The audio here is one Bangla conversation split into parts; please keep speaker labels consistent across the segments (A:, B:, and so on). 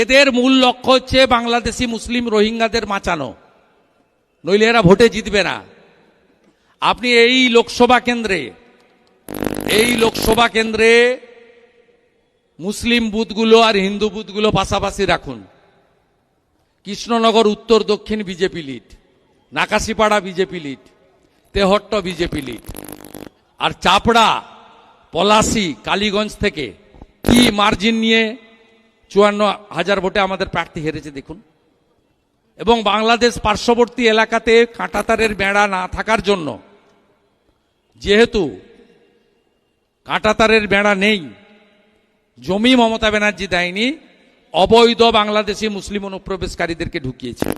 A: এদের মূল লক্ষ্য হচ্ছে বাংলাদেশি মুসলিম রোহিঙ্গাদের বাঁচানো, নইলে এরা ভোটে জিতবে না। আপনি এই লোকসভা কেন্দ্রে মুসলিম বুথগুলো আর হিন্দু বুথগুলো পাশাপাশি রাখুন। কৃষ্ণনগর উত্তর দক্ষিণ BJP lead, Nakashipara BJP lead, Tehatta BJP lead, আর চাপড়া, পলাশী, কালীগঞ্জ থেকে কি মার্জিন নিয়ে 54,000 ভোটে আমাদের প্রার্থী হেরেছে দেখুন। এবং বাংলাদেশ পার্শ্ববর্তী এলাকাতে কাঁটাতারের বেড়া না থাকার জন্য, যেহেতু কাঁটাতারের বেড়া নেই, জমি মমতা ব্যানার্জি দেয়নি, অবৈধ বাংলাদেশি মুসলিম অনুপ্রবেশকারীদেরকে ঢুকিয়েছে।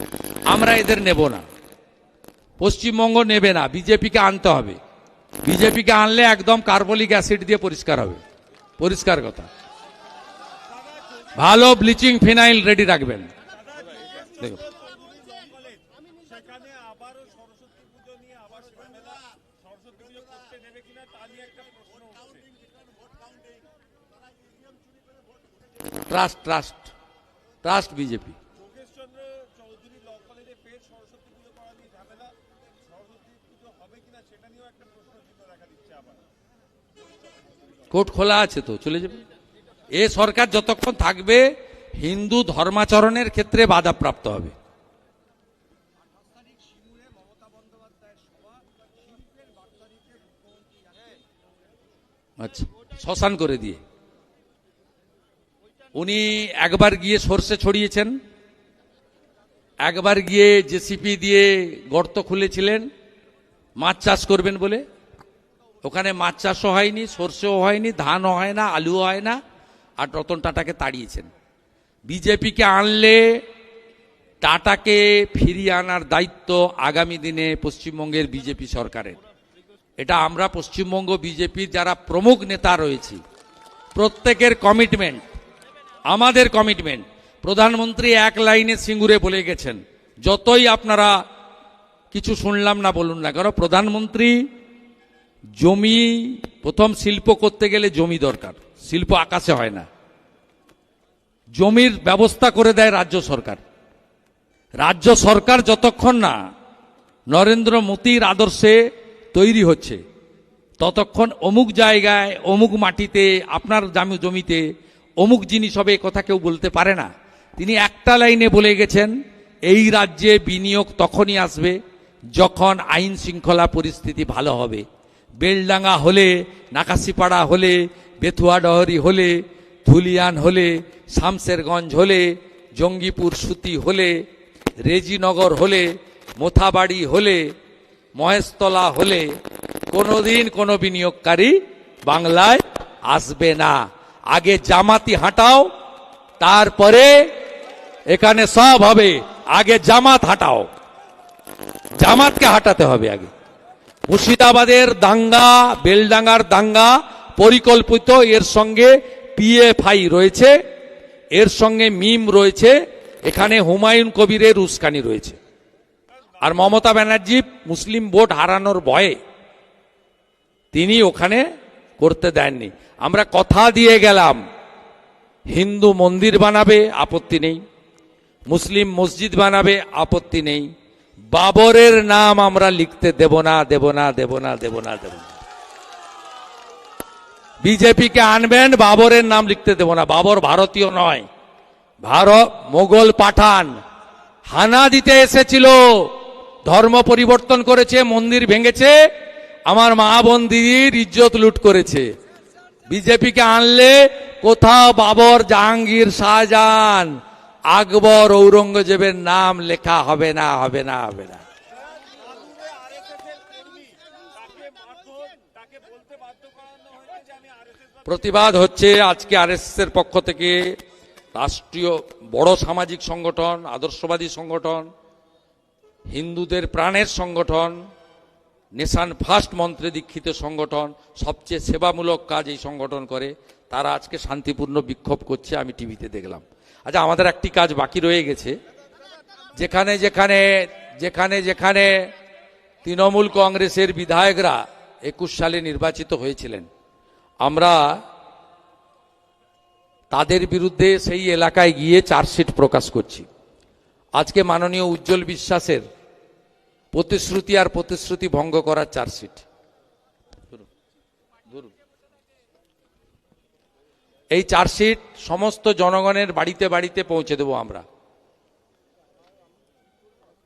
A: আমরা এদের নেব না, পশ্চিমবঙ্গ নেবে না, বিজেপিকে আনতে হবে। বিজেপিকে আনলে একদম কার্বলিক অ্যাসিড দিয়ে পরিষ্কার হবে, পরিষ্কার কথা। ভালো ব্লিচিং ফিনাইল রেডি রাখবেন। দেখুন, trust trust trust BJP. Court খোলা আছে তো, চলে যাবে। এ সরকার যতক্ষণ থাকবে হিন্দু ধর্মাচরণের ক্ষেত্রে বাধাপ্রাপ্ত হবে। আচ্ছা, শ্মশান করে দিয়ে উনি একবার গিয়ে সরষে ছড়িয়েছেন, একবার গিয়ে জেসিপি দিয়ে গর্ত খুলেছিলেন মাছ চাষ করবেন বলে। ওখানে মাছ চাষও হয়নি, সরষেও হয়নি, ধানও হয় না, আলুও হয় না, আর রতন টাটাকে তাড়িয়েছেন। বিজেপিকে আনলে টাটাকে ফিরিয়ে আনার দায়িত্ব আগামী দিনে পশ্চিমবঙ্গের বিজেপি সরকারের। এটা আমরা পশ্চিমবঙ্গ বিজেপির যারা প্রমুখ নেতা রয়েছি প্রত্যেকের কমিটমেন্ট, আমাদের কমিটমেন্ট। প্রধানমন্ত্রী এক লাইনে সিঙ্গুরে বলে গেছেন, যতই আপনারা কিছু শুনলাম না বলুন না কেন, প্রধানমন্ত্রী জমি, প্রথম শিল্প করতে গেলে জমি দরকার, শিল্প আকাশে হয় না, জমির ব্যবস্থা করে দেয় রাজ্য সরকার। রাজ্য সরকার যতক্ষণ না নরেন্দ্র মোদীর আদর্শে তৈরি হচ্ছে ততক্ষণ অমুক জায়গায় অমুক মাটিতে আপনার জমিতে অমুক জিনিস হবে কথা কেউ বলতে পারে না। তিনি একটা লাইনে বলে গেছেন, এই রাজ্যে বিনিয়োগ তখনই আসবে যখন আইন শৃঙ্খলা পরিস্থিতি ভালো হবে। বেলডাঙ্গা হলে, নাকাশিপাড়া হলে, বেথুয়াডহরি হলে, ধুলিয়ান হলে, শামসেরগঞ্জ হলে, জঙ্গিপুর সুতি হলে, রেজিনগর হলে, মোথাবাড়ি হলে, মহেশতলা হলে কোনোদিন কোনো বিনিয়োগকারী বাংলায় আসবে না। আগে জামাতি হাঁটাও, তারপরে এখানে সব হবে। আগে জামাত হাঁটাও, জামাতকে হাঁটাতে হবে আগে। মুর্শিদাবাদের দাঙ্গা, বেলডাঙ্গার দাঙ্গা পরিকল্পিত, এর সঙ্গে পিএফআই রয়েছে, এর সঙ্গে মিম রয়েছে, এখানে হুমায়ুন কবিরের উস্কানি রয়েছে। আর মমতা ব্যানার্জি মুসলিম ভোট হারানোর ভয়ে তিনি ওখানে করতে দেননি। আমরা কথা দিয়ে গেলাম, হিন্দু মন্দির বানাবে, আপত্তি নেই, মুসলিম মসজিদ বানাবে, আপত্তি নেই, বাবরের নাম আমরা লিখতে দেব না, দেব না, দেব না, দেব না, দেব না। বিজেপিকে আনবেন, বাবরের নাম লিখতে দেব না। বাবর ভারতীয় নয়, ভারত মোগল পাঠান, হানা দিতে এসেছিল, ধর্ম পরিবর্তন করেছে, মন্দির ভেঙেছে, আমার মা বোন দিদির ইজ্জত লুট করেছে। বিজেপিকে আনলে কোথাও বাবর, জাহাঙ্গীর, শাহজাহান, আকবর, ঔরঙ্গজেবের নাম লেখা হবে না, হবে না, হবে না। প্রতিবাদ হচ্ছে আজকে আরএসএস এর পক্ষ থেকে, রাষ্ট্রীয় বড় সামাজিক সংগঠন, আদর্শবাদী সংগঠন, হিন্দুদের প্রাণের সংগঠন, নেশান ফার্স্ট মন্ত্রে দীক্ষিত সংগঠন, সবচেয়ে সেবামূলক কাজ এই সংগঠন করে, তারা আজকে শান্তিপূর্ণ বিক্ষোভ করছে, আমি টিভিতে দেখলাম। আচ্ছা, আমাদের একটি কাজ বাকি রয়ে গেছে, যেখানে যেখানে যেখানে যেখানে তৃণমূল কংগ্রেসের বিধায়করা 21 সালে নির্বাচিত হয়েছিলেন, আমরা তাদের বিরুদ্ধে সেই এলাকায় গিয়ে চার্জশিট প্রকাশ করছি। আজকে মাননীয় উজ্জ্বল বিশ্বাসের প্রতিশ্রুতি আর প্রতিশ্রুতি ভঙ্গ করার চার্জশিট। এই চার্জশিট সমস্ত জনগণের বাড়িতে বাড়িতে পৌঁছে দেব আমরা।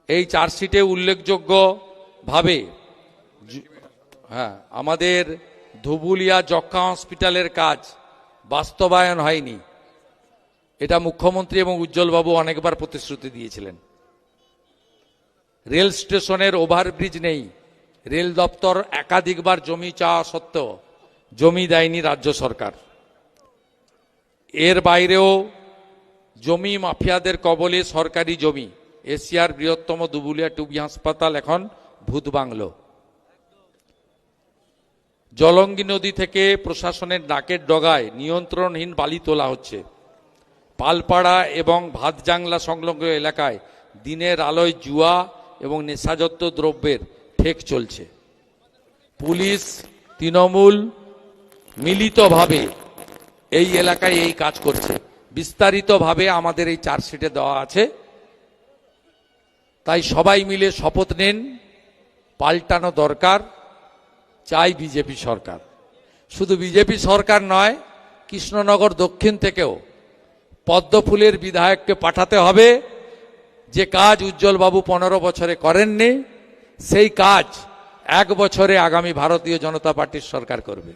A: এই চার্জশিটে উল্লেখযোগ্য ভাবে আমাদের ধুবুলিয়া যক্ষ্মা হসপিটালের কাজ বাস্তবায়ন হয়নি, এটা মুখ্যমন্ত্রী এবং উজ্জ্বলবাবু অনেকবার প্রতিশ্রুতি দিয়েছিলেন। রেল স্টেশনের ওভারব্রিজ নেই, রেল দপ্তর একাধিকবার জমি চাওয়া সত্ত্বেও জমি দেয়নি রাজ্য সরকার। এর বাইরেও জমি মাফিয়াদের কবলে সরকারি জমি, এশিয়ার বৃহত্তম ধুবুলিয়া টুবি হাসপাতাল এখন ভূত বাংলো। জলঙ্গি নদী থেকে প্রশাসনের নাকের ডগায় নিয়ন্ত্রণহীন বালি তোলা হচ্ছে। পালপাড়া এবং ভাতজাংলা সংলগ্ন এলাকায় দিনের আলোয় জুয়া এবং নেশাজাত দ্রব্যের ঠেক চলছে। পুলিশ তৃণমূল মিলিতভাবে এই এলাকায় এই কাজ করছে। বিস্তারিতভাবে আমাদের এই চার্জশিটে দেওয়া আছে। তাই সবাই মিলে শপথ নেন, পাল্টানো দরকার, চাই বিজেপি সরকার। শুধু বিজেপি সরকার নয়, কৃষ্ণনগর দক্ষিণ থেকেও পদ্মফুলের বিধায়ককে পাঠাতে হবে। যে কাজ উজ্জ্বলবাবু 15 বছরে করেননি, সেই কাজ 1 বছরে আগামী ভারতীয় জনতা পার্টির সরকার করবে।